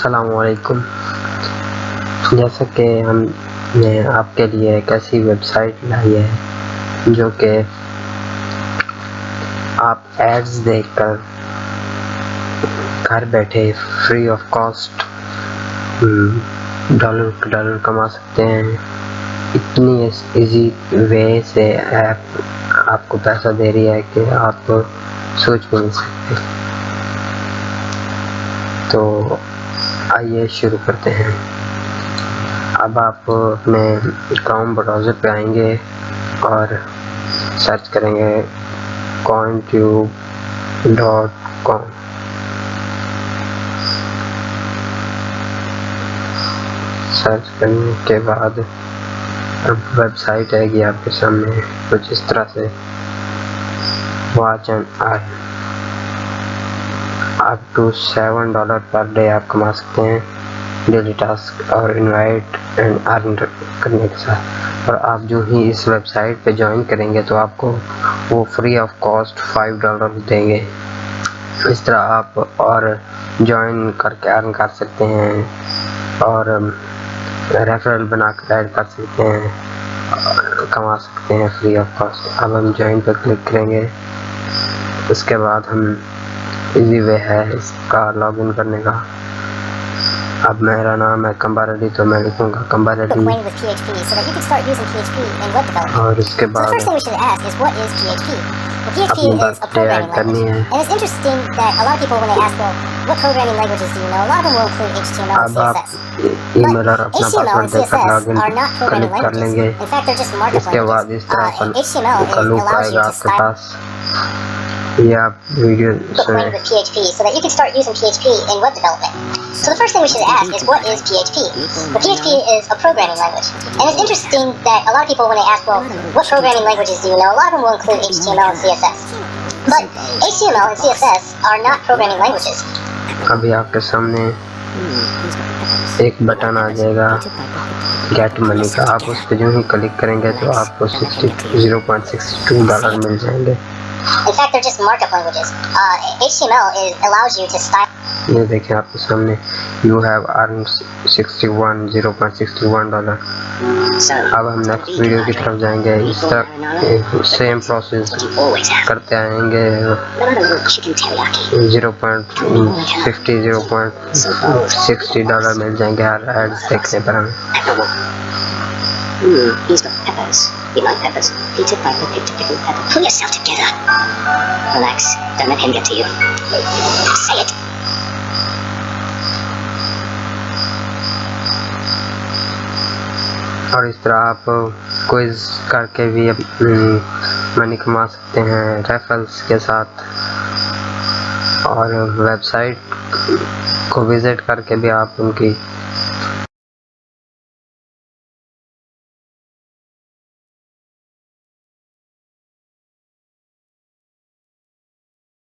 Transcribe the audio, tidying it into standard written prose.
अस्सलामुअलैकुम। जैसा कि हमने आपके लिए एक ऐसी वेबसाइट लाई है जो कि आप एड्स देखकर घर बैठे फ्री ऑफ कॉस्ट डॉलर कमा सकते हैं। इतनी इजी वे से ऐप आपको पैसा दे रही है कि आप सोच भी नहीं सकते। तो आइए शुरू करते हैं। अब आप अपने क्रोम ब्राउज़र पे आएंगे और सर्च करेंगे cointube.com। सर्च करने के बाद अब वेबसाइट आएगी आपके सामने कुछ इस तरह से। Waching up to $7 per day आप कमा सकते हैं डेली टास्क और इनवाइट एंड अर्न करने के साथ। और आप जो ही इस वेबसाइट पे ज्वाइन करेंगे तो आपको वो फ्री ऑफ कॉस्ट $5 देंगे। इस तरह आप और ज्वाइन करके अर्न कर सकते हैं और रेफरल बनाकर ऐड कर सकते हैं, कमा सकते हैं फ्री ऑफ कॉस्ट। अब हम ज्वाइन पर क्लिक करेंगे। उसके बाद हम इजी वे है इसका लॉगिन करने का। अब मेरा नाम है कंबारेडी तो मैं लिखूंगा कंबारेडी और उसके बाद अपनी बर्थडे ऐड करनी है। अब आप ईमेल और अपना पासवर्ड देकर लॉगिन क्लिक कर लेंगे। इसके बाद इस तरह का लूप आएगा आपके पास। ये आप वीडियो सुने। with PHP so that you can start using PHP in web development. So the first thing we should ask is, what is PHP? Well, PHP is a programming language. And it's interesting that a lot of people, when they ask, well, what programming languages do you know? A lot of them will include HTML and CSS. But HTML and CSS are not programming languages. अभी आपके सामने एक button आ जाएगा get money का। आप उस पर जो ही क्लिक करेंगे तो आपको $0.62 मिल जाएंगे। In fact, they're just markup languages. HTML allows you to style. ये देखिए आपके सामने you have earned $0.61 अब हम नेक्स्ट वीडियो की तरफ जाएंगे। इस तरह सेम प्रोसेस करते आएंगे। $0.60 मिल जाएंगे हर एड्स देखने पर हमें। He's got peppers. You like peppers? Peter Piper picked a pickled pepper. Pull yourself together. Relax. Don't let him get to you. Say it. और इस तरह आप क्विज करके भी मनी कमा सकते हैं रेफरल्स के साथ। और वेबसाइट को विजिट करके भी आप उनकी